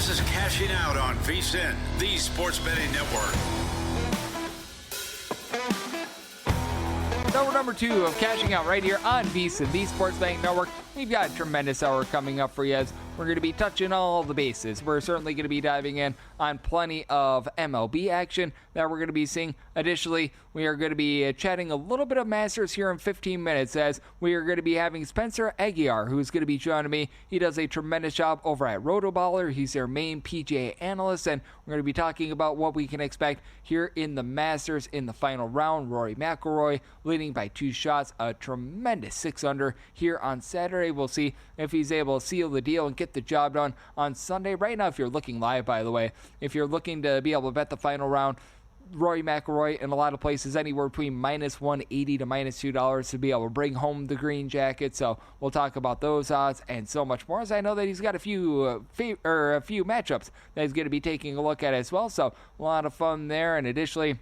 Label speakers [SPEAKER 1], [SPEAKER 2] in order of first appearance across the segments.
[SPEAKER 1] This is Cashing Out on VSiN, the Sports Betting Network.
[SPEAKER 2] Hour number 2 of Cashing Out right here on VSiN, the Sports Betting Network. We've got a tremendous hour coming up for you as we're going to be touching all the bases. We're certainly going to be diving in on plenty of MLB action that we're going to be seeing. Additionally, we are going to be chatting a little bit of Masters here in 15 minutes as we are going to be having Spencer Aguiar, who's going to be joining me. He does a tremendous job over at RotoBaller. He's their main PGA Analyst, and we're going to be talking about what we can expect here in the Masters in the final round. Rory McIlroy leading by 2 shots, a tremendous 6-under here on Saturday. We'll see if he's able to seal the deal and get the job done on Sunday. Right now, if you're looking live, by the way, if you're looking to be able to bet the final round, Rory McIlroy in a lot of places anywhere between minus $180 to minus $2 to be able to bring home the green jacket. So we'll talk about those odds and so much more, as I know that he's got a few matchups that he's going to be taking a look at as well. So a lot of fun there. And additionally,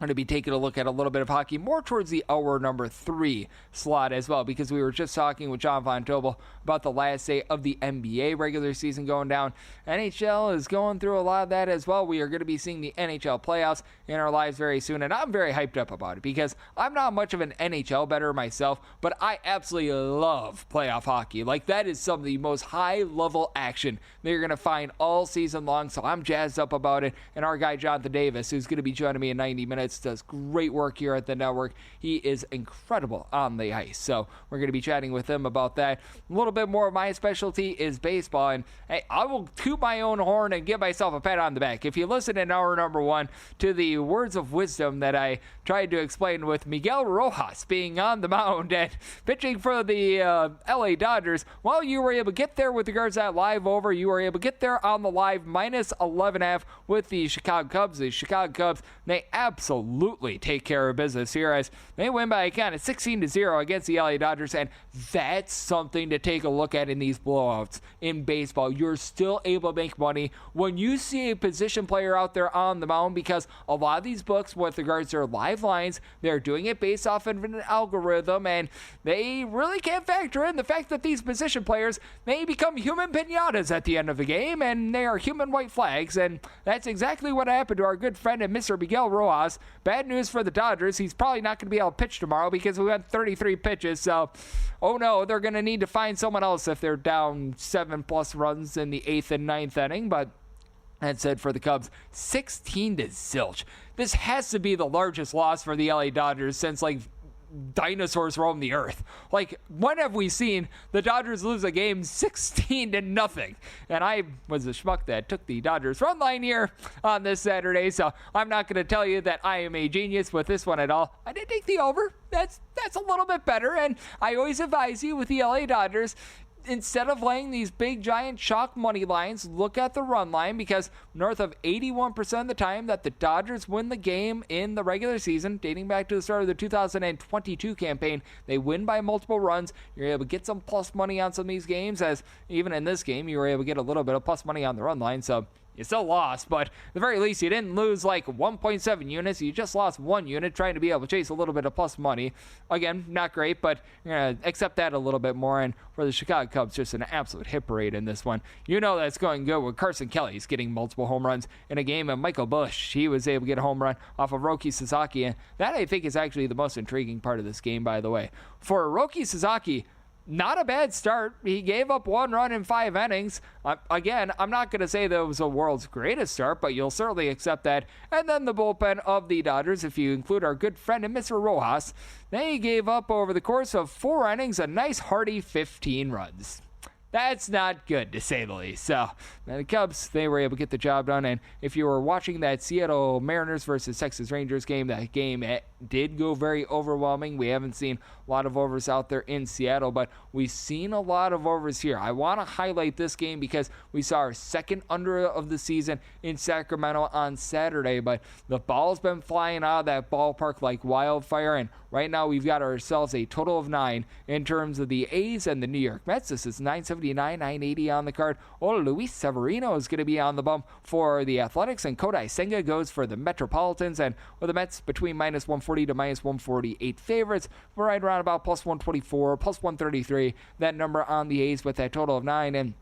[SPEAKER 2] I'm going to be taking a look at a little bit of hockey more towards the hour number 3 slot as well, because we were just talking with John Von Tobel about the last day of the NBA regular season going down. NHL is going through a lot of that as well. We are going to be seeing the NHL playoffs in our lives very soon, and I'm very hyped up about it because I'm not much of an NHL bettor myself, but I absolutely love playoff hockey. Like, that is some of the most high-level action that you're going to find all season long, so I'm jazzed up about it. And our guy Jonathan Davis, who's going to be joining me in 90 minutes, does great work here at the network. He is incredible on the ice, so we're going to be chatting with him about that. A little bit more of my specialty is baseball, and hey, I will toot my own horn and give myself a pat on the back. If you listen in hour number 1 to the words of wisdom that I tried to explain with Miguel Rojas being on the mound and pitching for the LA Dodgers, well, you were able to get there with regards to that live over. You were able to get there on the live minus 11.5 with the Chicago Cubs. The Chicago Cubs, they absolutely take care of business here as they win by a count of 16-0 against the LA Dodgers, and that's something to take a look at in these blowouts in baseball. You're still able to make money when you see a position player out there on the mound, because a lot of these books, with regards to their live lines, they're doing it based off of an algorithm, and they really can't factor in the fact that these position players may become human piñatas at the end of the game, and they are human white flags, and that's exactly what happened to our good friend and Mr. Miguel Rojas. Bad news for the Dodgers. He's probably not going to be able to pitch tomorrow because we went 33 pitches. So, oh no, they're going to need to find someone else if they're down 7+ runs in the 8th and 9th inning. But that said, for the Cubs, 16-0. This has to be the largest loss for the LA Dodgers since, like, dinosaurs roam the earth. Like, when have we seen the Dodgers lose a game 16-0? And I was a schmuck that took the Dodgers run line here on this Saturday, so I'm not going to tell you that I am a genius with this one at all. I did take the over. That's a little bit better, and I always advise you with the LA Dodgers, instead of laying these big giant chalk money lines, look at the run line, because north of 81% of the time that the Dodgers win the game in the regular season, dating back to the start of the 2022 campaign, they win by multiple runs. You're able to get some plus money on some of these games, as even in this game, you were able to get a little bit of plus money on the run line, so you still lost, but at the very least, you didn't lose like 1.7 units. You just lost 1 unit trying to be able to chase a little bit of plus money. Again, not great, but you're going to accept that a little bit more. And for the Chicago Cubs, just an absolute hit parade in this one. You know that's going good with Carson Kelly's getting multiple home runs in a game, and Michael Busch, he was able to get a home run off of Roki Sasaki. And that, I think, is actually the most intriguing part of this game, by the way. For Roki Sasaki, not a bad start. He gave up 1 run in 5 innings. Again, I'm not going to say that it was the world's greatest start, but you'll certainly accept that. And then the bullpen of the Dodgers, if you include our good friend and Mr. Rojas, they gave up over the course of 4 innings a nice hearty 15 runs. That's not good, to say the least. So, the Cubs, they were able to get the job done. And if you were watching that Seattle Mariners versus Texas Rangers game, that game did go very overwhelming. We haven't seen a lot of overs out there in Seattle, but we've seen a lot of overs here. I want to highlight this game because we saw our second under of the season in Sacramento on Saturday, but the ball's been flying out of that ballpark like wildfire, and right now we've got ourselves a total of 9 in terms of the A's and the New York Mets. This is 979, 980 on the card. Luis Severino is going to be on the bump for the Athletics, and Kodai Senga goes for the Metropolitans, and with the Mets between minus 140 to minus 148 favorites, we're right around about plus 124, plus 133, that number on the A's with that total of 9. And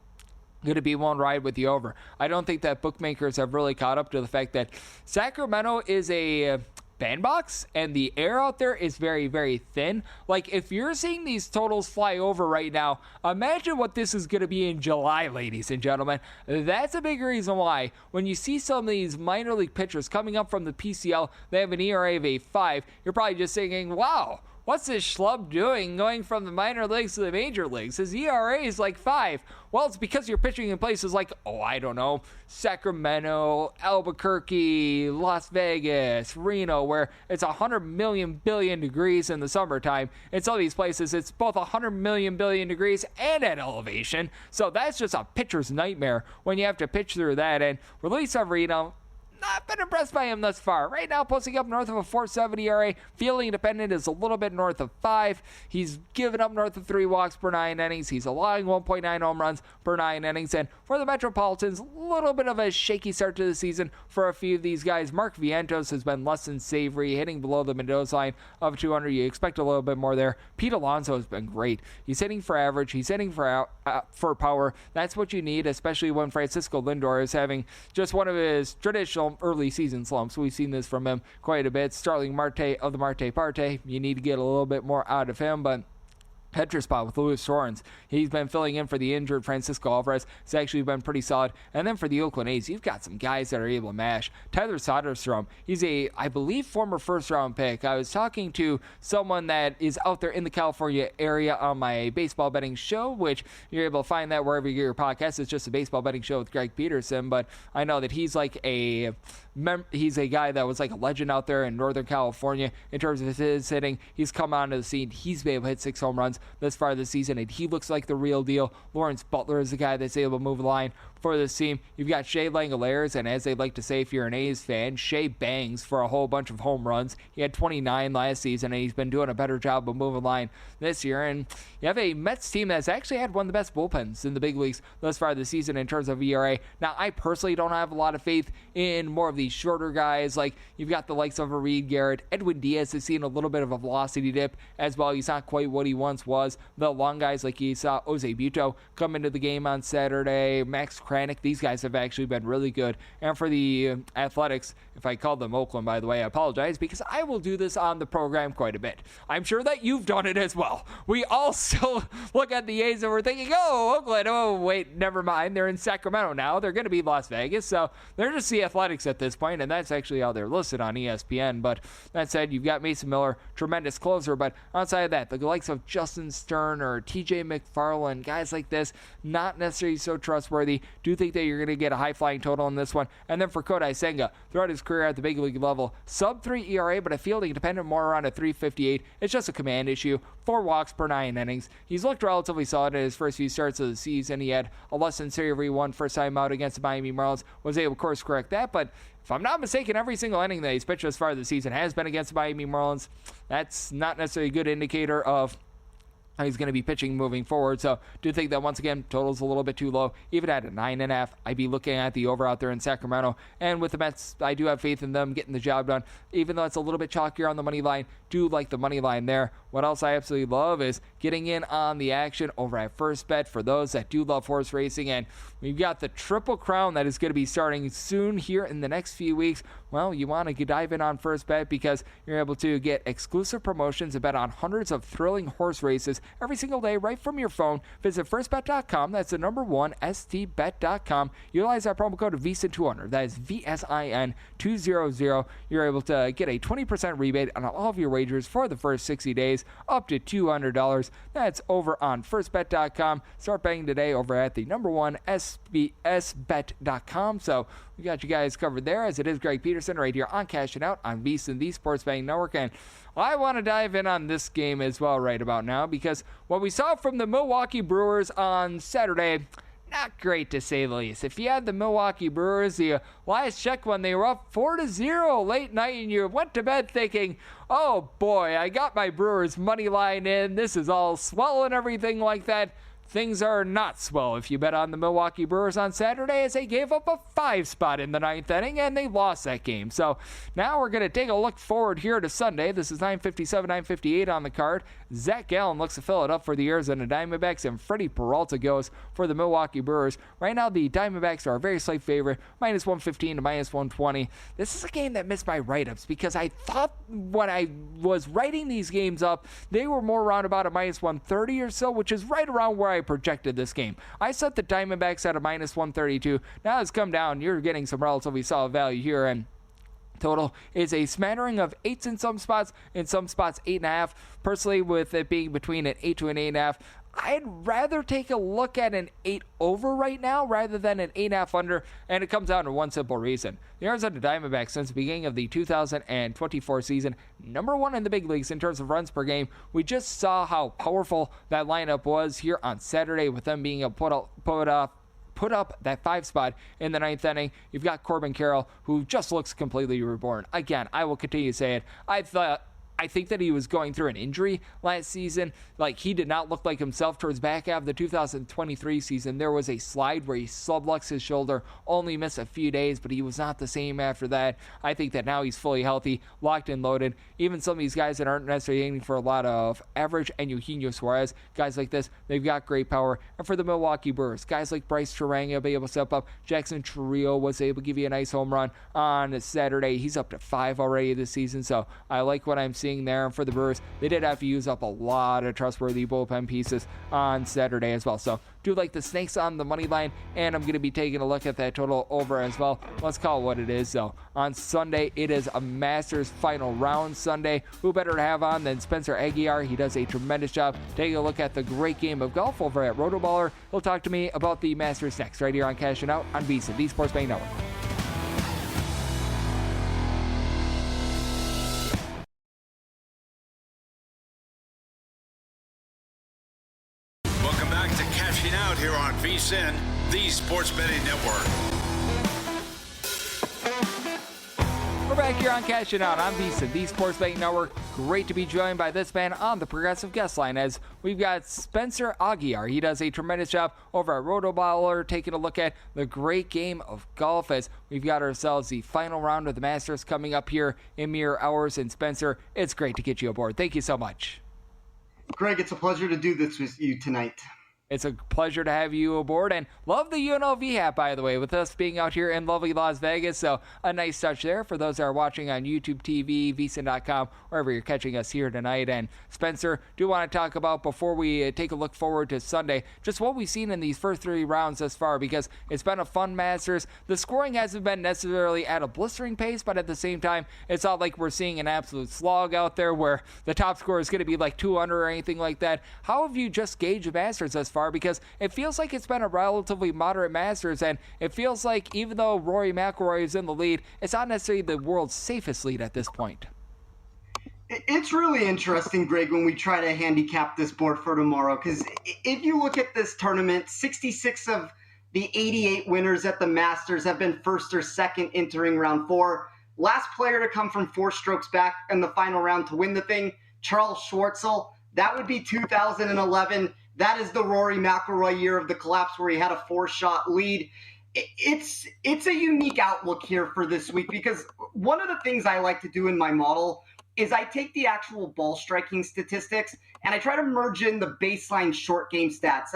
[SPEAKER 2] going to be one ride with the over. I don't think that bookmakers have really caught up to the fact that Sacramento is a bandbox and the air out there is very, very thin. Like, if you're seeing these totals fly over right now, imagine what this is going to be in July, ladies and gentlemen. That's a big reason why when you see some of these minor league pitchers coming up from the PCL, they have an ERA of a 5, you're probably just thinking, wow, what's this schlub doing going from the minor leagues to the major leagues? His ERA is like 5. Well, it's because you're pitching in places like, I don't know, Sacramento, Albuquerque, Las Vegas, Reno, where it's 100 million billion degrees in the summertime. In some of these places, it's both 100 million billion degrees and at elevation. So that's just a pitcher's nightmare when you have to pitch through that. And Luis Severino, not been impressed by him thus far. Right now, posting up north of a 4.70 ERA. Fielding independent is a little bit north of 5. He's given up north of 3 walks per 9 innings. He's allowing 1.9 home runs per 9 innings. And for the Metropolitans, a little bit of a shaky start to the season for a few of these guys. Mark Vientos has been less than savory, hitting below the Mendoza line of 200. You expect a little bit more there. Pete Alonso has been great. He's hitting for average. He's hitting for power. That's what you need, especially when Francisco Lindor is having just one of his traditional early season slumps. We've seen this from him quite a bit. Starling Marte of the Marte Parte, you need to get a little bit more out of him, but catcher spot with Luis Torrens. He's been filling in for the injured Francisco Alvarez. It's actually been pretty solid. And then for the Oakland A's, you've got some guys that are able to mash. Tyler Soderstrom, he's a, I believe, former first-round pick. I was talking to someone that is out there in the California area on my baseball betting show, which you're able to find that wherever you get your podcast. It's just a baseball betting show with Greg Peterson, but I know that he's like he's a guy that was like a legend out there in Northern California in terms of his hitting. He's come onto the scene. He's been able to hit 6 home runs this far this season, and he looks like the real deal. Lawrence Butler is the guy that's able to move the line for this team. You've got Shea Langoliers, and as they like to say if you're an A's fan, Shea bangs for a whole bunch of home runs. He had 29 last season, and he's been doing a better job of moving the line this year. And you have a Mets team that's actually had one of the best bullpens in the big leagues thus far this season in terms of ERA. Now, I personally don't have a lot of faith in more of these shorter guys. Like, you've got the likes of a Reed Garrett. Edwin Diaz has seen a little bit of a velocity dip as well. He's not quite what he once was. The long guys like you saw Jose Buto come into the game on Saturday, Max Kranick, these guys have actually been really good. And for the Athletics, if I called them Oakland, by the way, I apologize because I will do this on the program quite a bit. I'm sure that you've done it as well. We all still look at the A's and we're thinking, Oakland, wait, never mind. They're in Sacramento now. They're going to be Las Vegas. So they're just the Athletics at this point, and that's actually how they're listed on ESPN. But that said, you've got Mason Miller, tremendous closer. But outside of that, the likes of Justin Stern or TJ McFarland, guys like this, not necessarily so trustworthy. Do think that you're going to get a high-flying total in this one. And then for Kodai Senga, throughout his career at the big league level, sub-3 ERA, but a fielding dependent more around a 3.58. It's just a command issue. 4 walks per 9 innings. He's looked relatively solid in his first few starts of the season. He had a less than savory one first time out against the Miami Marlins. Was able to course correct that, but if I'm not mistaken, every single inning that he's pitched as far as the season has been against the Miami Marlins. That's not necessarily a good indicator of how he's going to be pitching moving forward. So do think that once again, total's a little bit too low. Even at a 9.5, I'd be looking at the over out there in Sacramento. And with the Mets, I do have faith in them getting the job done. Even though it's a little bit chalkier on the money line, do like the money line there. What else I absolutely love is getting in on the action over at First Bet for those that do love horse racing. And we've got the Triple Crown that is going to be starting soon here in the next few weeks. Well, you want to dive in on First Bet because you're able to get exclusive promotions and bet on hundreds of thrilling horse races every single day right from your phone. Visit firstbet.com. That's the number 1, stbet.com. Utilize our promo code VSIN200. That is VSIN200. You're able to get a 20% rebate on all of your wagers for the first 60 days, up to $200. That's over on firstbet.com. Start betting today over at the number 1, sbsbet.com. So we got you guys covered there, as it is Greg Peterson right here on Cashing Out on VSiN, the Sports Betting Network. And I want to dive in on this game as well right about now, because what we saw from the Milwaukee Brewers on Saturday, not great to say the least. If you had the Milwaukee Brewers, the last check when they were up 4-0 late night, and you went to bed thinking, oh boy, I got my Brewers money line in, this is all swell and everything like that, things are not swell if you bet on the Milwaukee Brewers on Saturday, as they gave up a 5 spot in the 9th inning and they lost that game. So now we're going to take a look forward here to Sunday. This is 9:57, 9:58 on the card. Zach Gallen looks to fill it up for the Arizona Diamondbacks, and Freddie Peralta goes for the Milwaukee Brewers. Right now, the Diamondbacks are a very slight favorite, -115 to -120. This is a game that missed my write-ups because I thought when I was writing these games up, they were more around about a -130 or so, which is right around where I projected this game. I set the Diamondbacks at a -132. Now it's come down. You're getting some relatively solid value here, and total is a smattering of 8s in some spots 8.5. Personally, with it being between an 8 to an 8.5, I'd rather take a look at an 8 over right now rather than an 8.5 under, and it comes down to one simple reason. The Arizona Diamondbacks, since the beginning of the 2024 season, #1 in the big leagues in terms of runs per game. We just saw how powerful that lineup was here on Saturday with them being able to put up that 5 spot in the 9th inning. You've got Corbin Carroll, who just looks completely reborn. Again, I will continue to say it. I think that he was going through an injury last season. Like, he did not look like himself towards back half of the 2023 season. There was a slide where he subluxed his shoulder, only missed a few days, but he was not the same after that. I think that now he's fully healthy, locked and loaded. Even some of these guys that aren't necessarily aiming for a lot of average, and Eugenio Suarez, guys like this, they've got great power. And for the Milwaukee Brewers, guys like Bryce Terang will be able to step up. Jackson Chourio was able to give you a nice home run on Saturday. He's up to 5 already this season, so I like what I'm seeing there. And for the Brewers, they did have to use up a lot of trustworthy bullpen pieces on Saturday as well. So do like the Snakes on the money line, and I'm going to be taking a look at that total over as well. Let's call it what it is. So on Sunday, it is a Masters final round Sunday. Who better to have on than Spencer Aguiar? He does a tremendous job taking a look at the great game of golf over at RotoBaller. He'll talk to me about the Masters next, right here on Cashing Out on VSiN, the Sports Betting Network.
[SPEAKER 1] Out here on VSiN, the Sports Betting Network.
[SPEAKER 2] We're back here on Cashing Out on VSiN, the Sports Betting Network. Great to be joined by this man on the Progressive Guest Line, as we've got Spencer Aguiar. He does a tremendous job over at RotoBaller, taking a look at the great game of golf, as we've got ourselves the final round of the Masters coming up here in mere hours. And Spencer, it's great to get you aboard. Thank you so much.
[SPEAKER 3] Greg, it's a pleasure to do this with you tonight.
[SPEAKER 2] It's a pleasure to have you aboard, and love the UNLV hat, by the way, with us being out here in lovely Las Vegas. So a nice touch there for those that are watching on YouTube TV, VSiN.com, wherever you're catching us here tonight. And Spencer, do want to talk about, before we take a look forward to Sunday, just what we've seen in these first 3 rounds thus far, because it's been a fun Masters. The scoring hasn't been necessarily at a blistering pace, but at the same time, it's not like we're seeing an absolute slog out there where the top score is going to be like 2 under or anything like that. How have you just gauged the Masters thus far? Because it feels like it's been a relatively moderate Masters, and it feels like even though Rory McIlroy is in the lead, it's not necessarily the world's safest lead at this point.
[SPEAKER 3] It's really interesting, Greg, when we try to handicap this board for tomorrow, because if you look at this tournament, 66 of the 88 winners at the Masters have been first or second entering round 4. Last player to come from 4 strokes back in the final round to win the thing, Charles Schwartzel. That would be 2011. That is the Rory McIlroy year of the collapse where he had a 4-shot lead. It's a unique outlook here for this week, because one of the things I like to do in my model is I take the actual ball striking statistics and I try to merge in the baseline short game stats.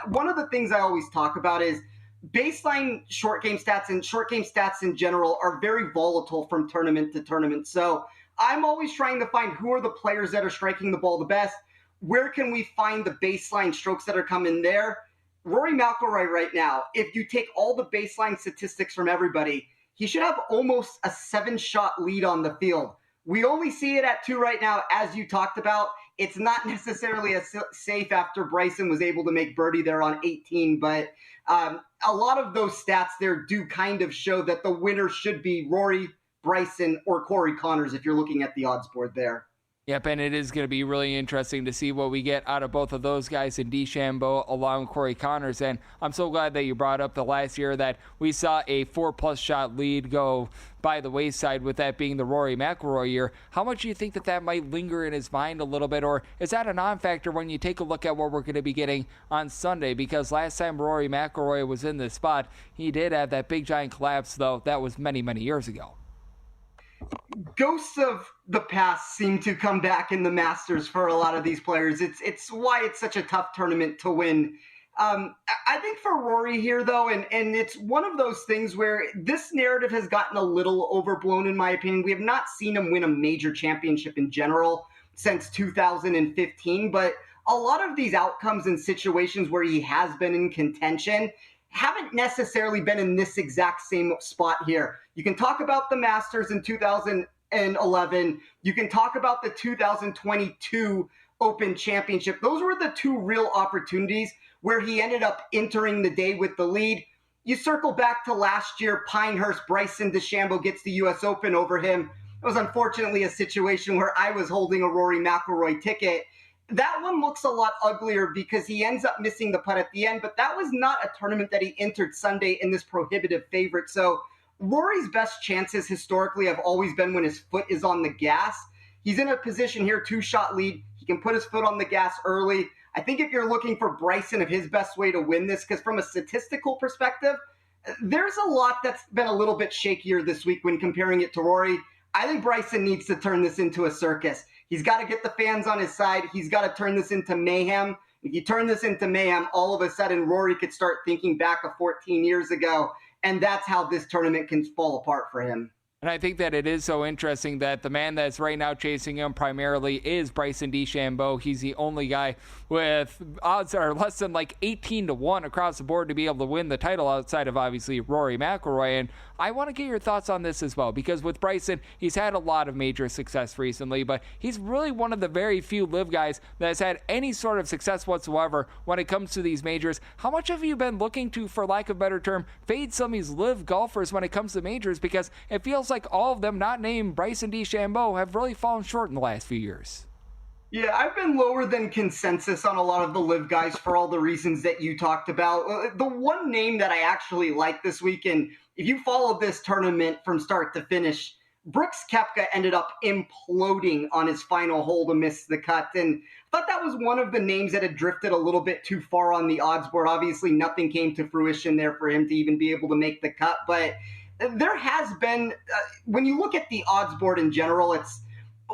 [SPEAKER 3] One of the things I always talk about is baseline short game stats, and short game stats in general are very volatile from tournament to tournament. So I'm always trying to find who are the players that are striking the ball the best. Where can we find the baseline strokes that are coming there? Rory McIlroy right now, if you take all the baseline statistics from everybody, he should have almost a 7-shot lead on the field. We only see it at 2 right now, as you talked about. It's not necessarily as safe after Bryson was able to make birdie there on 18, but a lot of those stats there do kind of show that the winner should be Rory, Bryson, or Corey Connors if you're looking at the odds board there.
[SPEAKER 2] Yep, and it is going to be really interesting to see what we get out of both of those guys in DeChambeau along with Corey Connors. And I'm so glad that you brought up the last year that we saw a 4+ shot lead go by the wayside, with that being the Rory McIlroy year. How much do you think that might linger in his mind a little bit, or is that a non-factor when you take a look at what we're going to be getting on Sunday? Because last time Rory McIlroy was in this spot, he did have that big giant collapse, though that was many, many years ago.
[SPEAKER 3] Ghosts of the past seem to come back in the Masters for a lot of these players. It's why it's such a tough tournament to win. I think for Rory here, though, and it's one of those things where this narrative has gotten a little overblown, in my opinion. We have not seen him win a major championship in general since 2015, but a lot of these outcomes and situations where he has been in contention haven't necessarily been in this exact same spot here. You can talk about the Masters in 2011. You can talk about the 2022 Open Championship. Those were the two real opportunities where he ended up entering the day with the lead. You circle back to last year, Pinehurst, Bryson DeChambeau gets the U.S. Open over him. It was unfortunately a situation where I was holding a Rory McIlroy ticket. That one looks a lot uglier because he ends up missing the putt at the end, but that was not a tournament that he entered Sunday in this prohibitive favorite. So Rory's best chances historically have always been when his foot is on the gas. He's in a position here, 2-shot lead. He can put his foot on the gas early. I think if you're looking for Bryson of his best way to win this, because from a statistical perspective, there's a lot that's been a little bit shakier this week when comparing it to Rory. I think Bryson needs to turn this into a circus. He's got to get the fans on his side. He's got to turn this into mayhem. If you turn this into mayhem, all of a sudden Rory could start thinking back of 14 years ago, and that's how this tournament can fall apart for him.
[SPEAKER 2] And I think that it is so interesting that the man that's right now chasing him primarily is Bryson DeChambeau. He's the only guy with odds that are less than like 18-1 across the board to be able to win the title outside of obviously Rory McIlroy. And I want to get your thoughts on this as well, because with Bryson, he's had a lot of major success recently, but he's really one of the very few live guys that has had any sort of success whatsoever when it comes to these majors. How much have you been looking to, for lack of a better term, fade some of these live golfers when it comes to majors? Because it feels like all of them not named Bryson DeChambeau have really fallen short in the last few years.
[SPEAKER 3] Yeah, I've been lower than consensus on a lot of the live guys for all the reasons that you talked about. The one name that I actually like this week, and if you followed this tournament from start to finish, Brooks Koepka ended up imploding on his final hole to miss the cut. And I thought that was one of the names that had drifted a little bit too far on the odds board. Obviously, nothing came to fruition there for him to even be able to make the cut. But there has been, when you look at the odds board in general, it's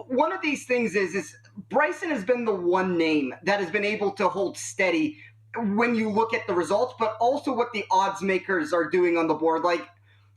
[SPEAKER 3] one of these things is Bryson has been the one name that has been able to hold steady when you look at the results, but also what the odds makers are doing on the board. Like,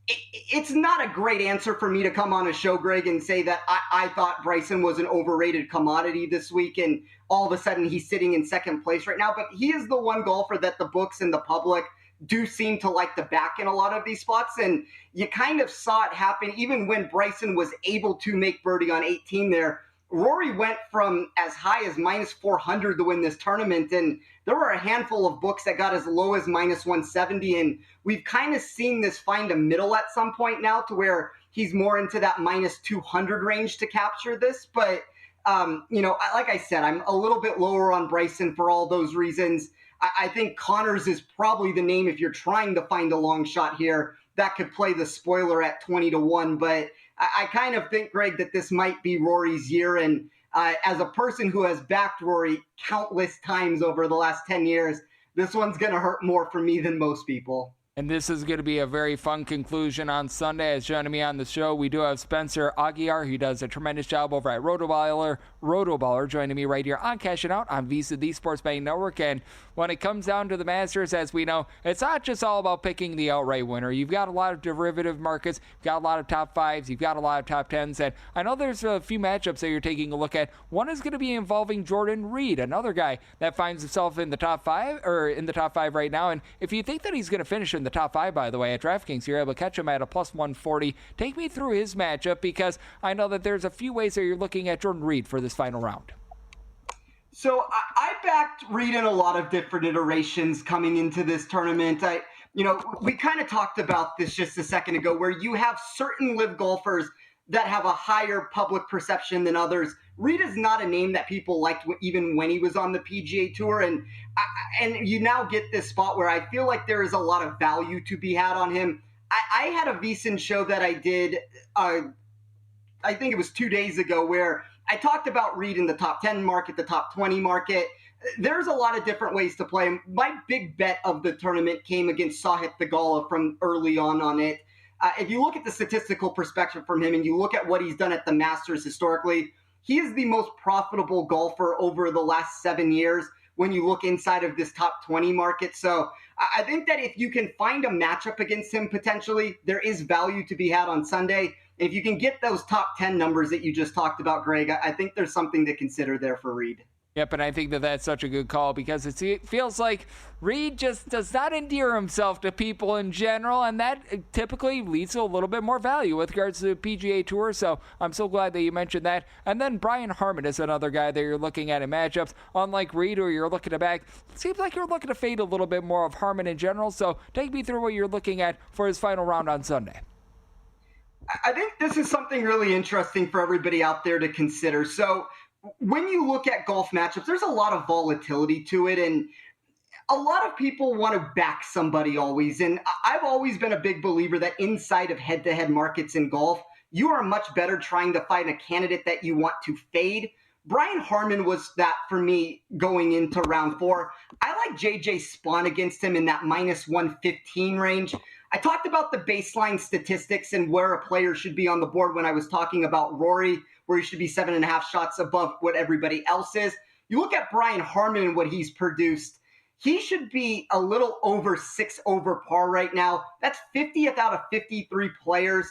[SPEAKER 3] it's not a great answer for me to come on a show, Greg, and say that I thought Bryson was an overrated commodity this week, and all of a sudden he's sitting in second place right now. But he is the one golfer that the books and the public do seem to like to back in a lot of these spots. And you kind of saw it happen even when Bryson was able to make birdie on 18 there. Rory went from as high as minus 400 to win this tournament, and there were a handful of books that got as low as minus 170, and we've kind of seen this find a middle at some point now to where he's more into that minus 200 range to capture this. But, like I said, I'm a little bit lower on Bryson for all those reasons. I think Connors is probably the name, if you're trying to find a long shot here, that could play the spoiler at 20-1, but I kind of think, Greg, that this might be Rory's year. And as a person who has backed Rory countless times over the last 10 years, this one's going to hurt more for me than most people.
[SPEAKER 2] And this is going to be a very fun conclusion on Sunday. As joining me on the show, we do have Spencer Aguiar, who does a tremendous job over at RotoBaller, joining me right here on Cashing Out on VSiN, the Sports Betting Network. And when it comes down to the Masters, as we know, it's not just all about picking the outright winner. You've got a lot of derivative markets, you've got a lot of top fives, you've got a lot of top tens, and I know there's a few matchups that you're taking a look at. One is going to be involving Jordan Reed, another guy that finds himself in the top five right now. And if you think that he's going to finish in the top five, by the way, at DraftKings, you're able to catch him at a plus 140. Take me through his matchup, because I know that there's a few ways that you're looking at Jordan Reed for this final round.
[SPEAKER 3] So I backed Reed in a lot of different iterations coming into this tournament. We kind of talked about this just a second ago, where you have certain live golfers that have a higher public perception than others. Reed is not a name that people liked even when he was on the PGA Tour. And you now get this spot where I feel like there is a lot of value to be had on him. I had a VSiN show that I did, I think it was 2 days ago, where I talked about Reed in the top 10 market, the top 20 market. There's a lot of different ways to play him. My big bet of the tournament came against Sahith Theegala from early on it. If you look at the statistical perspective from him and you look at what he's done at the Masters historically, he is the most profitable golfer over the last 7 years when you look inside of this top 20 market. So I think that if you can find a matchup against him potentially, there is value to be had on Sunday. If you can get those top 10 numbers that you just talked about, Greg, I think there's something to consider there for Reed.
[SPEAKER 2] Yep, and I think that that's such a good call because it feels like Reed just does not endear himself to people in general, and that typically leads to a little bit more value with regards to the PGA Tour, so I'm so glad that you mentioned that. And then Brian Harman is another guy that you're looking at in matchups. Unlike Reed, where you're looking to back, it seems like you're looking to fade a little bit more of Harman in general, so take me through what you're looking at for his final round on Sunday.
[SPEAKER 3] I think this is something really interesting for everybody out there to consider. So when you look at golf matchups, there's a lot of volatility to it, and a lot of people want to back somebody always. And I've always been a big believer that inside of head-to-head markets in golf, you are much better trying to find a candidate that you want to fade. Brian Harman was that for me going into round 4. I like JJ Spawn against him in that minus 115 range. I talked about the baseline statistics and where a player should be on the board when I was talking about Rory, where he should be 7.5 shots above what everybody else is. You look at Brian Harman and what he's produced, he should be a little over 6 over par right now. That's 50th out of 53 players.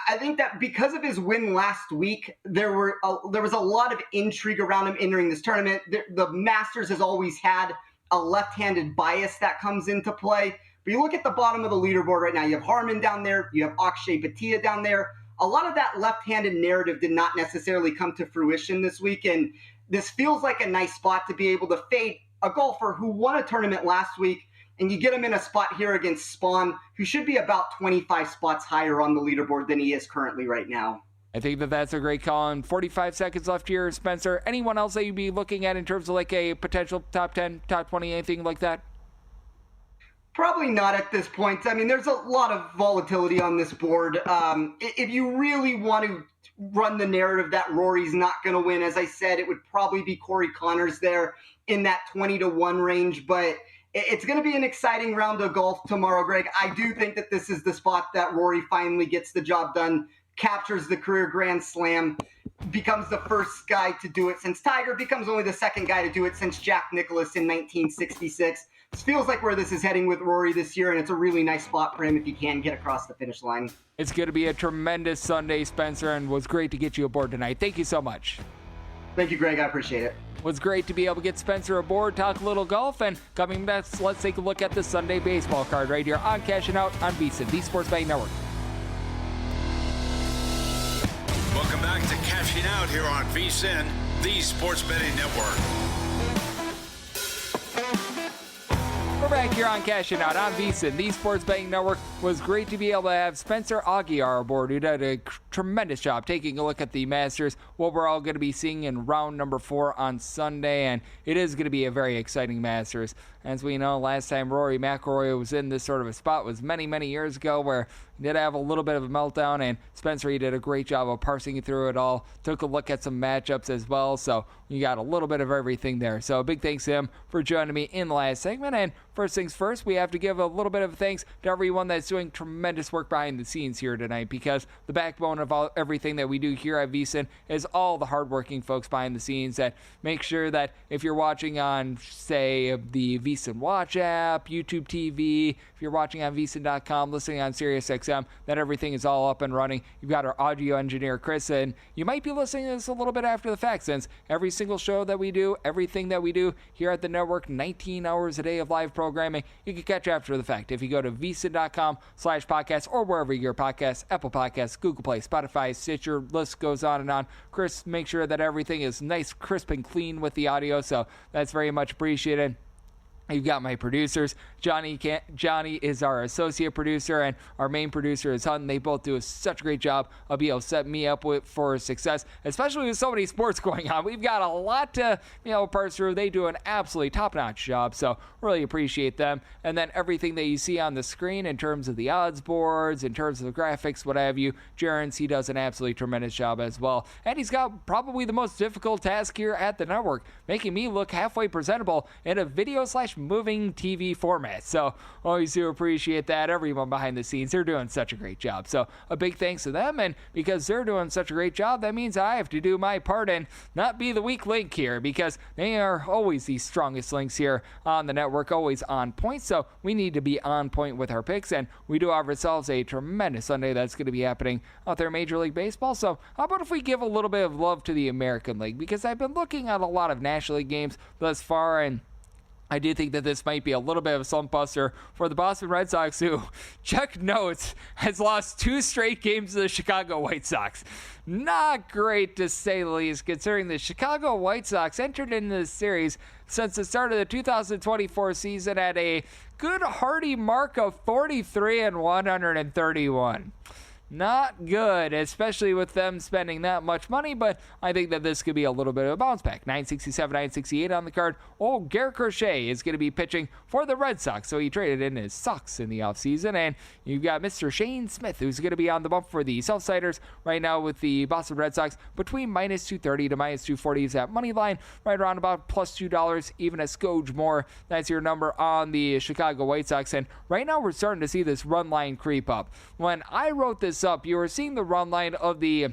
[SPEAKER 3] I think that because of his win last week, there was a lot of intrigue around him entering this tournament. The Masters has always had a left-handed bias that comes into play. But you look at the bottom of the leaderboard right now, you have Harman down there, you have Akshay Bhatia down there. A lot of that left-handed narrative did not necessarily come to fruition this week, and this feels like a nice spot to be able to fade a golfer who won a tournament last week, and you get him in a spot here against Spawn, who should be about 25 spots higher on the leaderboard than he is currently right now.
[SPEAKER 2] I think that that's a great call. And 45 seconds left here, Spencer. Anyone else that you'd be looking at in terms of like a potential top 10, top 20, anything like that?
[SPEAKER 3] Probably not at this point. I mean, there's a lot of volatility on this board. If you really want to run the narrative that Rory's not going to win, as I said, it would probably be Corey Connors there in that 20-1 range. But it's going to be an exciting round of golf tomorrow, Greg. I do think that this is the spot that Rory finally gets the job done, captures the career Grand Slam, becomes the first guy to do it since Tiger, becomes only the second guy to do it since Jack Nicklaus in 1966. This feels like where this is heading with Rory this year, and it's a really nice spot for him if he can get across the finish line.
[SPEAKER 2] It's going to be a tremendous Sunday, Spencer, and was great to get you aboard tonight. Thank you so much.
[SPEAKER 3] Thank you, Greg. I appreciate it.
[SPEAKER 2] It was great to be able to get Spencer aboard, talk a little golf, and coming next, let's take a look at the Sunday baseball card right here on Cashing Out on VSiN, the Sports Betting Network.
[SPEAKER 1] Welcome back to Cashing Out here on VSiN, the Sports Betting Network.
[SPEAKER 2] We're back here on Cashing Out on VSiN, the Sports Betting Network. It was great to be able to have Spencer Aguiar aboard, who did a tremendous job taking a look at the Masters, what we're all going to be seeing in round number 4 on Sunday, and it is going to be a very exciting Masters. As we know, last time Rory McIlroy was in this sort of a spot was many, many years ago, where he did have a little bit of a meltdown, and Spencer, he did a great job of parsing through it all, took a look at some matchups as well, so you got a little bit of everything there. So a big thanks to him for joining me in the last segment, and first things first, we have to give a little bit of thanks to everyone that's doing tremendous work behind the scenes here tonight, because the backbone of everything that we do here at VSiN is all the hardworking folks behind the scenes that make sure that if you're watching on, say, the VSiN Watch app, YouTube TV, if you're watching on VSiN.com, listening on SiriusXM, that everything is all up and running. You've got our audio engineer, Chris, and you might be listening to this a little bit after the fact, since every single show that we do, everything that we do here at the network, 19 hours a day of live programming, you can catch after the fact. If you go to VSiN.com/podcast or wherever you get your podcasts, Apple Podcasts, Google Play, Spotify, Stitcher, list goes on and on. Chris, make sure that everything is nice, crisp, and clean with the audio, so that's very much appreciated. You've got my producers. Johnny is our associate producer, and our main producer is Hutton. They both do such a great job of being able to set me up for success, especially with so many sports going on. We've got a lot to parse through. They do an absolutely top-notch job, so really appreciate them. And then everything that you see on the screen in terms of the odds boards, in terms of the graphics, what have you, Jerens, he does an absolutely tremendous job as well. And he's got probably the most difficult task here at the network, making me look halfway presentable in a video/moving TV format. So always do appreciate that. Everyone behind the scenes, they're doing such a great job. So a big thanks to them, and because they're doing such a great job, that means I have to do my part and not be the weak link here, because they are always the strongest links here on the network, always on point. So we need to be on point with our picks, and we do have ourselves a tremendous Sunday that's going to be happening out there in Major League Baseball. So how about if we give a little bit of love to the American League, because I've been looking at a lot of National League games thus far, and I do think that this might be a little bit of a slump buster for the Boston Red Sox, who, check notes, has lost 2 straight games to the Chicago White Sox. Not great, to say the least, considering the Chicago White Sox entered into this series since the start of the 2024 season at a good hearty mark of 43 and 131. Not good, especially with them spending that much money, but I think that this could be a little bit of a bounce back. 967, 968 on the card. Old Garrett Crochet is going to be pitching for the Red Sox, so he traded in his Sox in the offseason. And you've got Mr. Shane Smith, who's going to be on the bump for the Southsiders right now with the Boston Red Sox between minus 230 to minus 240 is that money line, right around about plus $2, even a skoge more. That's your number on the Chicago White Sox. And right now we're starting to see this run line creep up. When I wrote this up, you were seeing the run line of the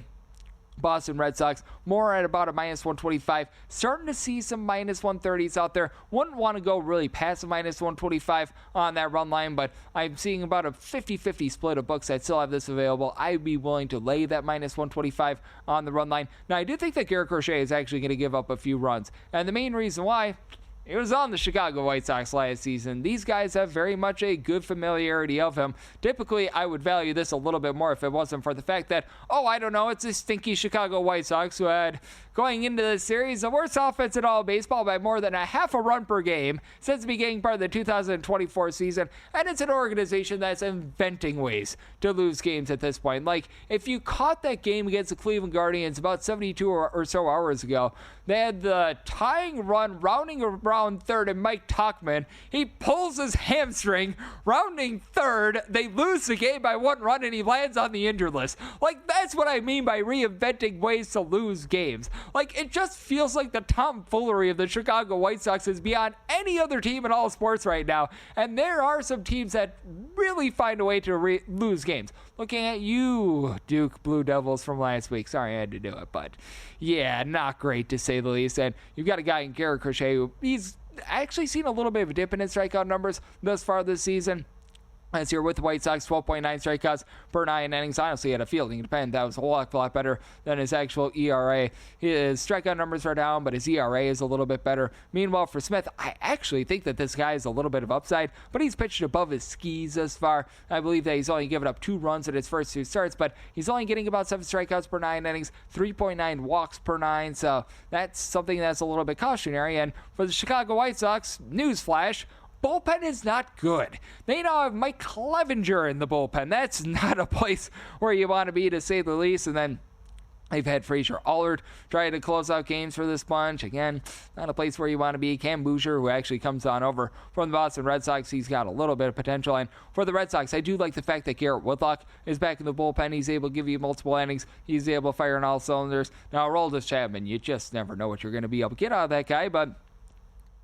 [SPEAKER 2] Boston Red Sox more at about a minus 125, starting to see some minus 130s out there. Wouldn't want to go really past a minus 125 on that run line, but I'm seeing about a 50-50 split of books that still have this available. I'd be willing to lay that minus 125 on the run line. Now, I do think that Garrett Crochet is actually going to give up a few runs, and the main reason why, it was on the Chicago White Sox last season. These guys have very much a good familiarity of him. Typically, I would value this a little bit more if it wasn't for the fact that, it's a stinky Chicago White Sox who had, going into this series, the worst offense in all of baseball by more than a half a run per game since beginning part of the 2024 season. And it's an organization that's inventing ways to lose games at this point. Like, if you caught that game against the Cleveland Guardians about 72 or so hours ago, they had the tying run rounding around third, and Mike Tauchman, he pulls his hamstring rounding third. They lose the game by 1 run, and he lands on the injured list. Like, that's what I mean by reinventing ways to lose games. Like, it just feels like the tomfoolery of the Chicago White Sox is beyond any other team in all sports right now. And there are some teams that really find a way to lose games. Looking at you, Duke Blue Devils from last week. Sorry I had to do it, but yeah, not great to say the least. And you've got a guy in Garrett Crochet who he's actually seen a little bit of a dip in his strikeout numbers thus far this season. As here with the White Sox, 12.9 strikeouts per 9 innings. Honestly, had a fielding depend. That was a lot better than his actual ERA. His strikeout numbers are down, but his ERA is a little bit better. Meanwhile, for Smith, I actually think that this guy is a little bit of upside, but he's pitched above his skis thus far. I believe that he's only given up 2 runs in his first 2 starts, but he's only getting about 7 strikeouts per 9 innings, 3.9 walks per 9, so that's something that's a little bit cautionary. And for the Chicago White Sox, newsflash, bullpen is not good. They now have Mike Clevenger in the bullpen. That's not a place where you want to be, to say the least. And then they've had Frazier Allard trying to close out games for this bunch. Again, not a place where you want to be. Cam Boucher, who actually comes on over from the Boston Red Sox, he's got a little bit of potential. And for the Red Sox, I do like the fact that Garrett Whitlock is back in the bullpen. He's able to give you multiple innings. He's able to fire on all cylinders. Now, Aroldis Chapman, you just never know what you're going to be able to get out of that guy, but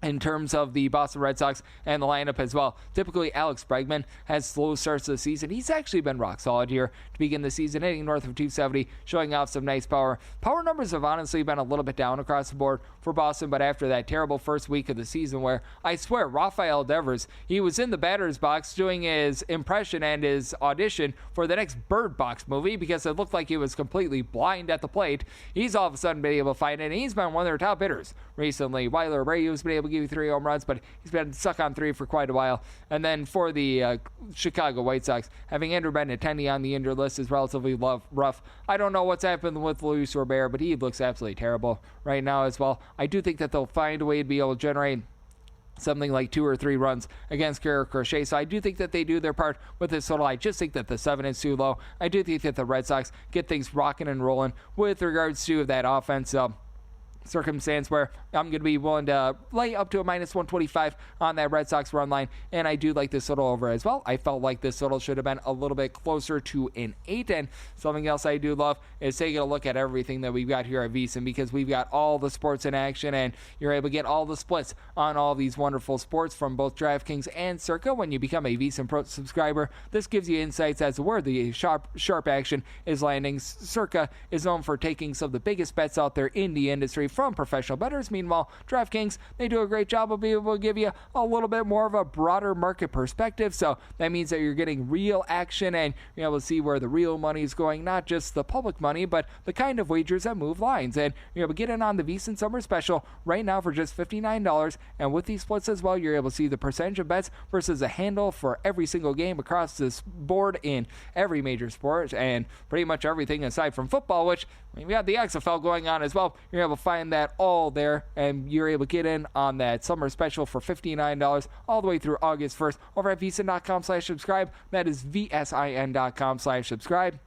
[SPEAKER 2] in terms of the Boston Red Sox and the lineup as well, typically Alex Bregman has slow starts to the season. He's actually been rock solid here to begin the season, hitting north of 270, showing off some nice power. Power numbers have honestly been a little bit down across the board for Boston, but after that terrible first week of the season where, I swear, Rafael Devers, he was in the batter's box doing his impression and his audition for the next Bird Box movie because it looked like he was completely blind at the plate. He's all of a sudden been able to find it, and he's been one of their top hitters recently. Weiler Reyes been able to give you 3 home runs, but he's been stuck on 3 for quite a while. And then for the Chicago White Sox, having Andrew Benintendi on the injured list is relatively rough. I don't know what's happened with Luis Robert, but he looks absolutely terrible right now as well. I do think that they'll find a way to be able to generate something like 2 or 3 runs against Carrier Crochet. So I do think that they do their part with this total. I just think that the 7 is too low. I do think that the Red Sox get things rocking and rolling with regards to that offense. Circumstance where I'm going to be willing to lay up to a minus 125 on that Red Sox run line, and I do like this total over as well. I felt like this total should have been a little bit closer to an 8, and something else I do love is taking a look at everything that we've got here at VSiN, because we've got all the sports in action, and you're able to get all the splits on all these wonderful sports from both DraftKings and Circa. When you become a VSiN Pro subscriber, this gives you insights as to where the sharp action is landing. Circa is known for taking some of the biggest bets out there in the industry from professional bettors. Meanwhile, DraftKings, they do a great job of being able to give you a little bit more of a broader market perspective. So that means that you're getting real action and you're able to see where the real money is going, not just the public money, but the kind of wagers that move lines. And you're able to get in on the VSiN Summer Special right now for just $59. And with these splits as well, you're able to see the percentage of bets versus a handle for every single game across this board in every major sport and pretty much everything aside from football, which we got the XFL going on as well. You're able to find that all there, and you're able to get in on that summer special for $59 all the way through August 1st over at vsin.com/subscribe. That is vsin.com/subscribe.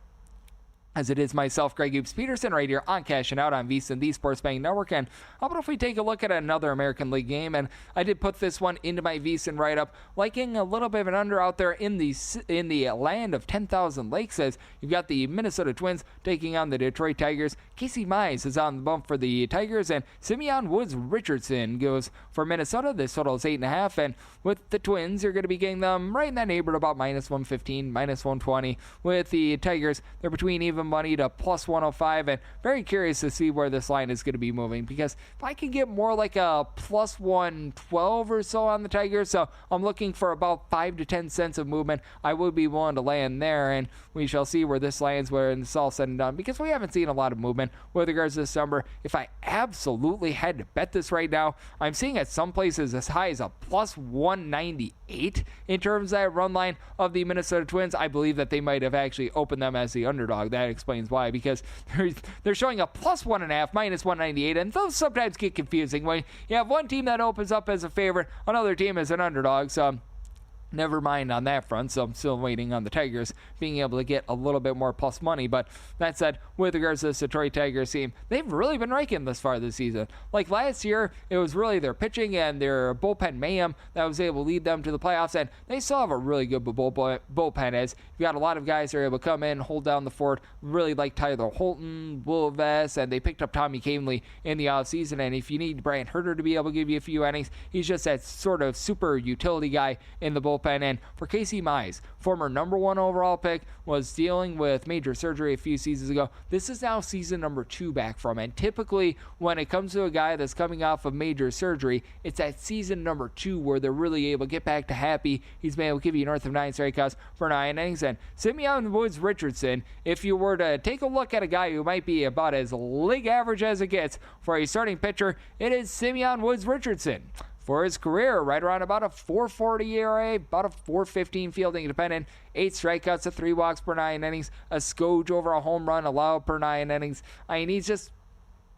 [SPEAKER 2] As it is myself, Greg Oops Peterson, right here on Cashing Out on VSiN, the Sports Betting Network. And how about if we take a look at another American League game? And I did put this one into my VSiN write-up, liking a little bit of an under out there in the land of 10,000 lakes, as you've got the Minnesota Twins taking on the Detroit Tigers. Casey Mize is on the bump for the Tigers, and Simeon Woods Richardson goes for Minnesota. This total is 8.5, and with the Twins, you're going to be getting them right in that neighborhood, about minus 115, minus 120. With the Tigers, they're between even money to plus 105, and very curious to see where this line is going to be moving, because if I can get more like a plus 112 or so on the Tigers, so I'm looking for about 5 to 10 cents of movement, I would be willing to land there, and we shall see where this lands when it's all said and done, because we haven't seen a lot of movement with regards to this number. If I absolutely had to bet this right now, I'm seeing at some places as high as a plus 198 in terms of that run line of the Minnesota Twins. I believe that they might have actually opened them as the underdog. That explains why, because they're showing a plus 1.5, minus 198, and those sometimes get confusing when you have one team that opens up as a favorite, another team as an underdog. So never mind on that front, so I'm still waiting on the Tigers being able to get a little bit more plus money. But that said, with regards to this Detroit Tigers team, they've really been raking this far this season. Like last year, it was really their pitching and their bullpen mayhem that was able to lead them to the playoffs, and they still have a really good bullpen, as you've got a lot of guys that are able to come in, hold down the fort, really like Tyler Holton, Will Vest, and they picked up Tommy Kahnle in the offseason, and if you need Brant Herter to be able to give you a few innings, he's just that sort of super utility guy in the bullpen. And for Casey Mize, former number 1 overall pick, was dealing with major surgery a few seasons ago. This is now season number 2 back from, and typically when it comes to a guy that's coming off of major surgery, it's at season number 2 where they're really able to get back to happy. He's been able to give you north of 9 strikeouts for 9 innings. And Simeon Woods Richardson, if you were to take a look at a guy who might be about as league average as it gets for a starting pitcher, it is Simeon Woods Richardson. For his career, right around about a 4.40 ERA, about a 4.15 fielding dependent, 8 strikeouts to 3 walks per 9 innings, a scotch over a home run allowed per 9 innings. I mean, he's just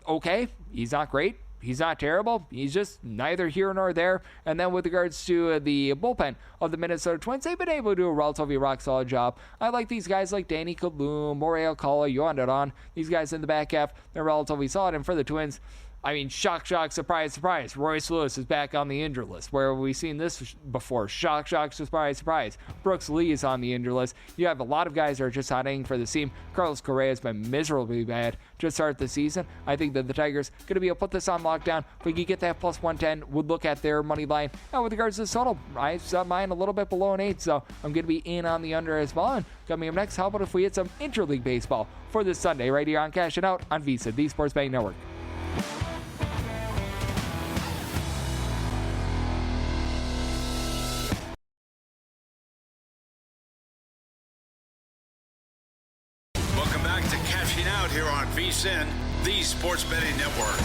[SPEAKER 2] okay. He's not great. He's not terrible. He's just neither here nor there. And then with regards to the bullpen of the Minnesota Twins, they've been able to do a relatively rock-solid job. I like these guys like Danny Kalum, Morey Alcala, Yohan Duran. These guys in the back half, they're relatively solid. And for the Twins, I mean, shock, surprise, surprise. Royce Lewis is back on the injured list. Where have we seen this before? Shock, surprise. Brooks Lee is on the injured list. You have a lot of guys that are just hiding for the team. Carlos Correa has been miserably bad to start the season. I think that the Tigers going to be able to put this on lockdown. If we could get that plus 110, would look at their money line. Now, with regards to the total, I set mine a little bit below an 8, so I'm going to be in on the under as well. And coming up next, how about if we hit some interleague baseball for this Sunday right here on Cashing Out on VSiN, the Sports Betting Network.
[SPEAKER 1] Here on VSiN, the Sports Betting Network.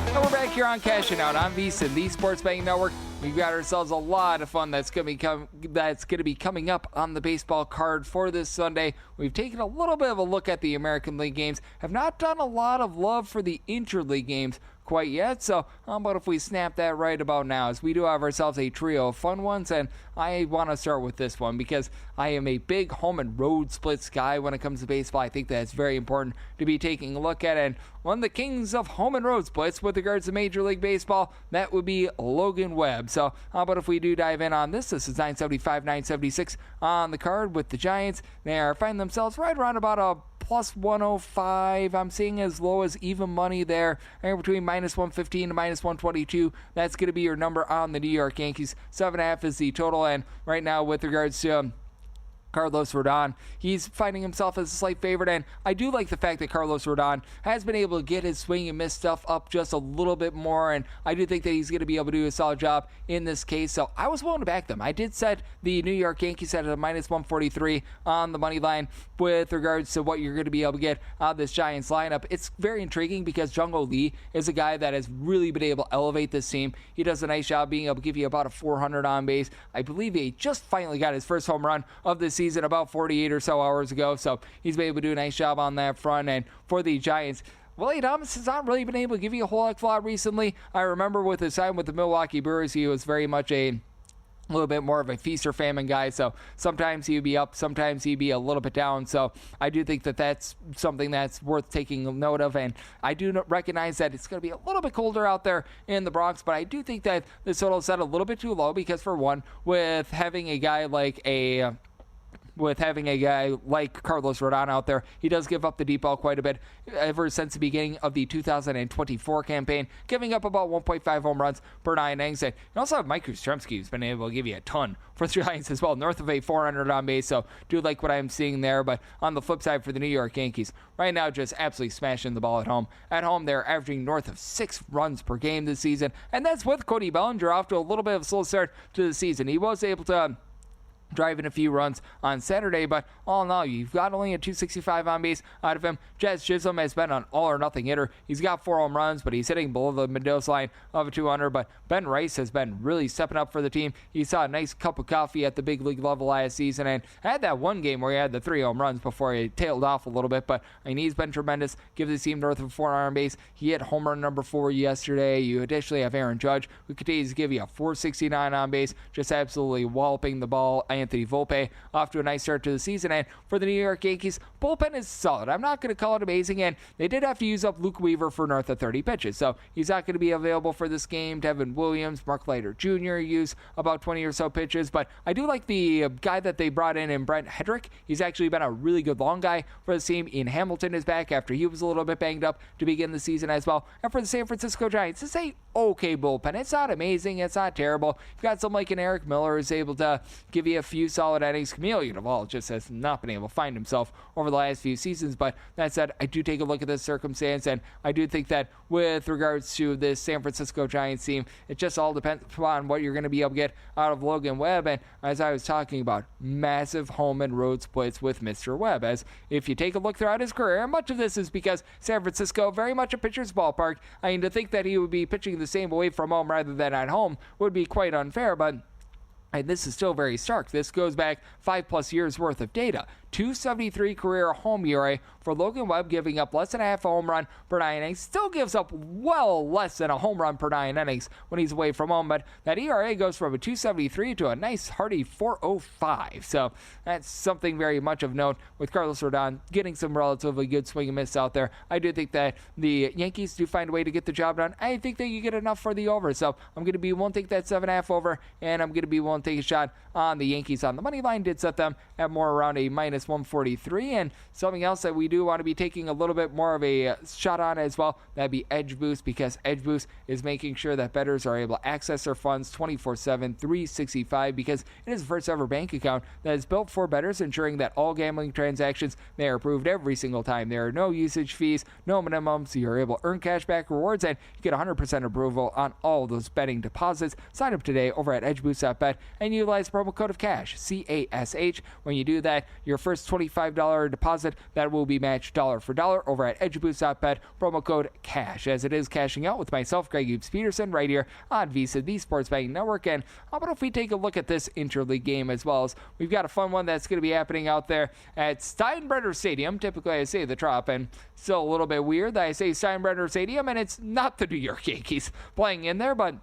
[SPEAKER 2] And we're back here on Cashing Out on VSiN, the Sports Betting Network. We've got ourselves a lot of fun that's going to be coming up on the baseball card for this Sunday. We've taken a little bit of a look at the American League games, have not done a lot of love for the interleague games quite yet. So how about if we snap that right about now, as we do have ourselves a trio of fun ones, and I want to start with this one because I am a big home and road splits guy when it comes to baseball. I think that's very important to be taking a look at, and one of the kings of home and road splits with regards to Major League Baseball, that would be Logan Webb. So how about if we do dive in on this? This is 975, 976 on the card with the Giants. They are finding themselves right around about a plus 105. I'm seeing as low as even money there, and between minus 115 to minus 122. That's going to be your number on the New York Yankees. 7.5 is the total, and right now with regards to Carlos Rodon, he's finding himself as a slight favorite, and I do like the fact that Carlos Rodon has been able to get his swing and miss stuff up just a little bit more, and I do think that he's going to be able to do a solid job in this case, so I was willing to back them. I did set the New York Yankees at a minus 143 on the money line with regards to what you're going to be able to get out of this Giants lineup. It's very intriguing because Jung-Ho Lee is a guy that has really been able to elevate this team. He does a nice job being able to give you about a 400 on base. I believe he just finally got his first home run of the season about 48 or so hours ago, so he's been able to do a nice job on that front. And for the Giants, Willie Thomas has not really been able to give you a whole heck of a lot recently. I remember with his time with the Milwaukee Brewers, he was very much a little bit more of a feast or famine guy, so sometimes he'd be up, sometimes he'd be a little bit down, so I do think that that's something that's worth taking note of, and I do recognize that it's going to be a little bit colder out there in the Bronx, but I do think that this total is set a little bit too low because, for one, with having a guy like Carlos Rodon out there, he does give up the deep ball quite a bit ever since the beginning of the 2024 campaign, giving up about 1.5 home runs per 9 innings. And you also have Mike Yastrzemski, who's been able to give you a ton for the Giants as well, north of a 400 on base, so do like what I'm seeing there. But on the flip side for the New York Yankees, right now just absolutely smashing the ball at home. At home, they're averaging north of 6 runs per game this season, and that's with Cody Bellinger off to a little bit of a slow start to the season. He was able to driving a few runs on Saturday, but all in all, you've got only a 265 on base out of him. Jazz Chisholm has been an all-or-nothing hitter. He's got 4 home runs, but he's hitting below the Mendoza line of a 200, but Ben Rice has been really stepping up for the team. He saw a nice cup of coffee at the big league level last season, and had that one game where he had the 3 home runs before he tailed off a little bit, but I mean, he's been tremendous. Gives the team north of 4 on base. He hit home run number 4 yesterday. You additionally have Aaron Judge, who continues to give you a 469 on base, just absolutely walloping the ball. Anthony Volpe off to a nice start to the season, and for the New York Yankees, bullpen is solid. I'm not going to call it amazing, and they did have to use up Luke Weaver for north of 30 pitches, so he's not going to be available for this game. Devin Williams, Mark Leiter Jr. used about 20 or so pitches, but I do like the guy that they brought in Brent Hedrick. He's actually been a really good long guy for the team. Ian Hamilton is back after he was a little bit banged up to begin the season as well. And for the San Francisco Giants, it's a okay bullpen. It's not amazing. It's not terrible. You've got someone like an Eric Miller who's able to give you a few solid innings. Camilo Unival just has not been able to find himself over the last few seasons, but that said, I do take a look at this circumstance, and I do think that with regards to this San Francisco Giants team, it just all depends upon what you're going to be able to get out of Logan Webb. And as I was talking about, massive home and road splits with Mr. Webb, as if you take a look throughout his career, and much of this is because San Francisco, very much a pitcher's ballpark. I mean, to think that he would be pitching the same away from home rather than at home would be quite unfair, but and this is still very stark. This goes back 5+ years worth of data. 273 career home ERA for Logan Webb, giving up less than a half a home run per 9 innings. Still gives up well less than a home run per 9 innings when he's away from home, but that ERA goes from a 273 to a nice hearty 405. So that's something very much of note with Carlos Rodon getting some relatively good swing and miss out there. I do think that the Yankees do find a way to get the job done. I think that you get enough for the over, so I'm going to be willing to take that 7.5 over, and I'm going to be willing to take a shot on the Yankees on the money line. Did set them at more around a minus 143, and something else that we do want to be taking a little bit more of a shot on as well, that'd be Edge Boost, because Edge Boost is making sure that bettors are able to access their funds 24/7, 365, because it is the first ever bank account that is built for bettors, ensuring that all gambling transactions, they are approved every single time. There are no usage fees, no minimums, so you're able to earn cashback rewards, and you get 100% approval on all those betting deposits. Sign up today over at edgeboost.bet and utilize promo code of CASH, CASH. When you do that, your first $25 deposit, that will be matched dollar for dollar over at edgeboost.bet, promo code CASH, as it is cashing out with myself, Greg Hughes Peterson, right here on VSiN, the Sports Betting Network. And how about if we take a look at this interleague game as well? As we've got a fun one that's going to be happening out there at Steinbrenner Stadium. Typically I say the Trop, and still a little bit weird that I say Steinbrenner Stadium and it's not the New York Yankees playing in there, but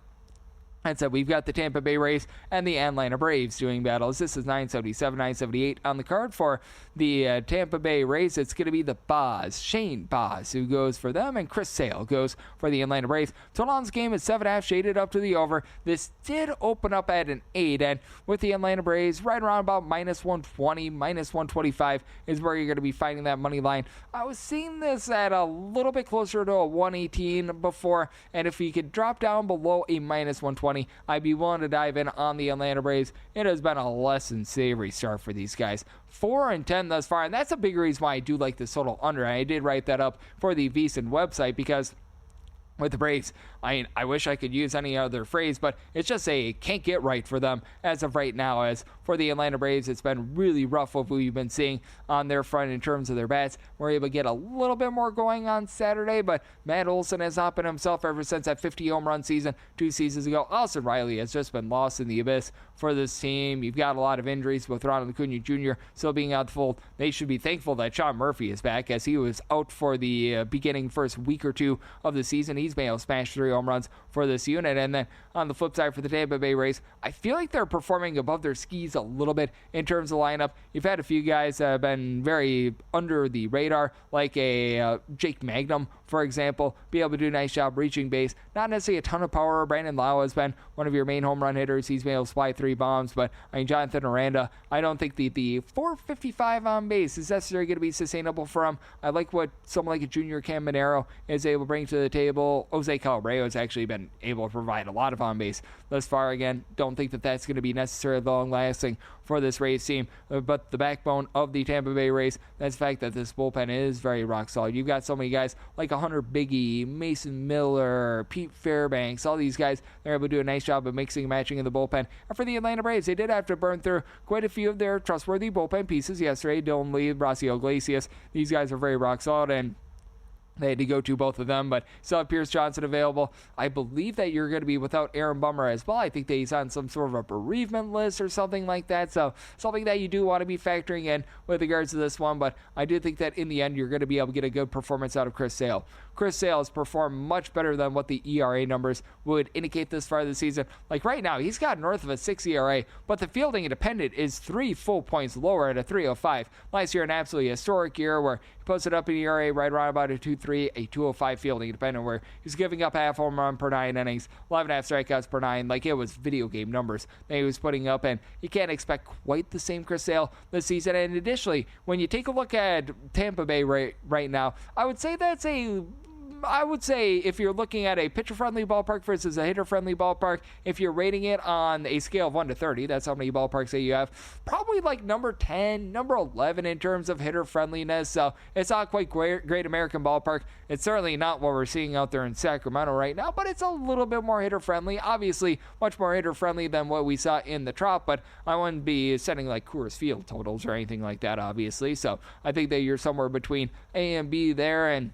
[SPEAKER 2] that said, we've got the Tampa Bay Rays and the Atlanta Braves doing battles. This is 977, 978 on the card for the Tampa Bay Rays. It's going to be the Boz, Shane Boz, who goes for them, and Chris Sale goes for the Atlanta Braves. Total on this game is 7.5, shaded up to the over. This did open up at an 8, and with the Atlanta Braves, right around about minus 120, minus 125 is where you're going to be finding that money line. I was seeing this at a little bit closer to a 118 before, and if you could drop down below a minus 120, I'd be willing to dive in on the Atlanta Braves. It has been a less than savory start for these guys. 4-10 thus far, and that's a big reason why I do like this total under. I did write that up for the VSiN website because with the Braves, I wish I could use any other phrase, but it's just a can't get right for them as of right now. As for the Atlanta Braves, it's been really rough what we've been seeing on their front in terms of their bats. We're able to get a little bit more going on Saturday, but Matt Olson has not been himself ever since that 50 home run season 2 seasons ago. Austin Riley has just been lost in the abyss for this team. You've got a lot of injuries with Ronald Acuna Jr. still being out the fold. They should be thankful that Sean Murphy is back, as he was out for the beginning first week or two of the season. He's been able to smash 3 home runs for this unit. And then on the flip side for the Tampa Bay Rays, I feel like they're performing above their skis a little bit in terms of lineup. You've had a few guys that have been very under the radar, like a Jake Magnum, for example, be able to do a nice job reaching base. Not necessarily a ton of power. Brandon Lau has been one of your main home run hitters. He's been able to supply 3 bombs, but Jonathan Aranda, I don't think the 455 on base is necessarily going to be sustainable for him. I like what someone like a Junior Caminero is able to bring to the table. Jose Calabrio has actually been able to provide a lot of on base thus far. Again, don't think that that's going to be necessarily long lasting for this Rays team, but the backbone of the Tampa Bay Rays, that's the fact that this bullpen is very rock solid. You've got so many guys like Hunter Biggie, Mason Miller, Pete Fairbanks, all these guys, they're able to do a nice job of mixing and matching in the bullpen. And for the Atlanta Braves, they did have to burn through quite a few of their trustworthy bullpen pieces yesterday. Dylan Lee, Braulio Iglesias, these guys are very rock solid, and they had to go to both of them, but still have Pierce Johnson available. I believe that you're going to be without Aaron Bummer as well. I think that he's on some sort of a bereavement list or something like that, so something that you do want to be factoring in with regards to this one, but I do think that in the end, you're going to be able to get a good performance out of Chris Sale. Chris Sale has performed much better than what the ERA numbers would indicate this far this season. Like right now, he's got north of a 6 ERA, but the fielding independent is 3 full points lower at a 3.05. Last year, an absolutely historic year where he posted up an ERA right around about a 2.3, a 2.05 fielding independent, where he's giving up half home run per 9 innings, 11.5 strikeouts per 9. Like it was video game numbers that he was putting up, and you can't expect quite the same Chris Sale this season. And additionally, when you take a look at Tampa Bay right now, I would say if you're looking at a pitcher-friendly ballpark versus a hitter-friendly ballpark, if you're rating it on a scale of 1 to 30, that's how many ballparks that you have, probably like number 10, number 11 in terms of hitter-friendliness. So it's not quite great American ballpark. It's certainly not what we're seeing out there in Sacramento right now, but it's a little bit more hitter-friendly. Obviously, much more hitter-friendly than what we saw in the Trop, but I wouldn't be setting like Coors Field totals or anything like that, obviously. So I think that you're somewhere between A and B there, and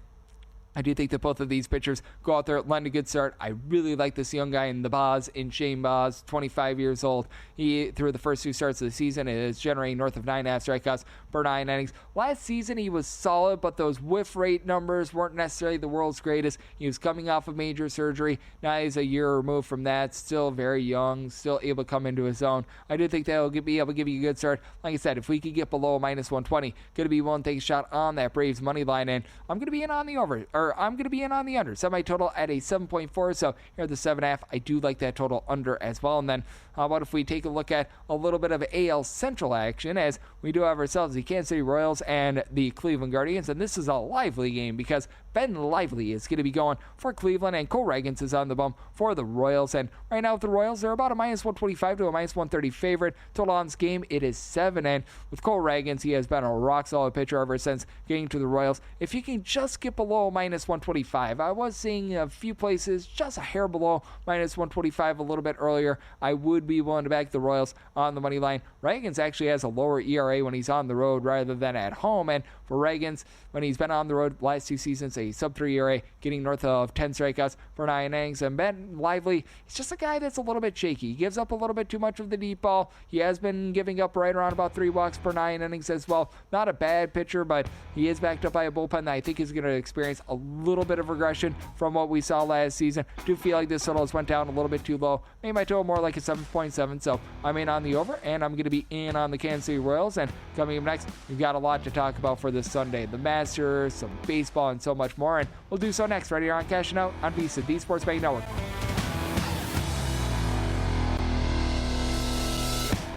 [SPEAKER 2] I do think that both of these pitchers go out there, lend a good start. I really like this young guy in the Boz, in Shane Boz, 25 years old. He, through the first 2 starts of the season, is generating north of 9.5 strikeouts per 9 innings. Last season, he was solid, but those whiff rate numbers weren't necessarily the world's greatest. He was coming off of major surgery. Now he's a year removed from that, still very young, still able to come into his own. I do think that he'll be able to give you a good start. Like I said, if we could get below minus 120, going to be willing to take a shot on that Braves money line, and I'm going to be in on the over, I'm going to be in on the under. Semi-total at a 7.4, so here at the 7.5, I do like that total under as well. And then how about if we take a look at a little bit of AL Central action, as we do have ourselves the Kansas City Royals and the Cleveland Guardians, and this is a lively game because Ben Lively is going to be going for Cleveland, and Cole Ragans is on the bump for the Royals. And right now with the Royals, they're about a -125 to a -130 favorite. Total on this game, it is 7. And with Cole Ragans, he has been a rock-solid pitcher ever since getting to the Royals. If you can just get below -125, I was seeing a few places just a hair below -125 a little bit earlier, I would be willing to back the Royals on the money line. Ragans actually has a lower ERA when he's on the road rather than at home, and for Ragans, when he's been on the road last 2 seasons, a sub-3 ERA, getting north of 10 strikeouts for 9 innings. And Ben Lively, he's just a guy that's a little bit shaky. He gives up a little bit too much of the deep ball. He has been giving up right around about 3 walks per 9 innings as well. Not a bad pitcher, but he is backed up by a bullpen that I think is going to experience a little bit of regression from what we saw last season. Do feel like this total has went down a little bit too low. Maybe my total more like a 7.7, so I'm in on the over, and I'm going to be in on the Kansas City Royals. And coming up next, we've got a lot to talk about for this Sunday. The Masters, some baseball, and so much more. And we'll do so next right here on Cashing Out on VSiN, the Sports Betting Network.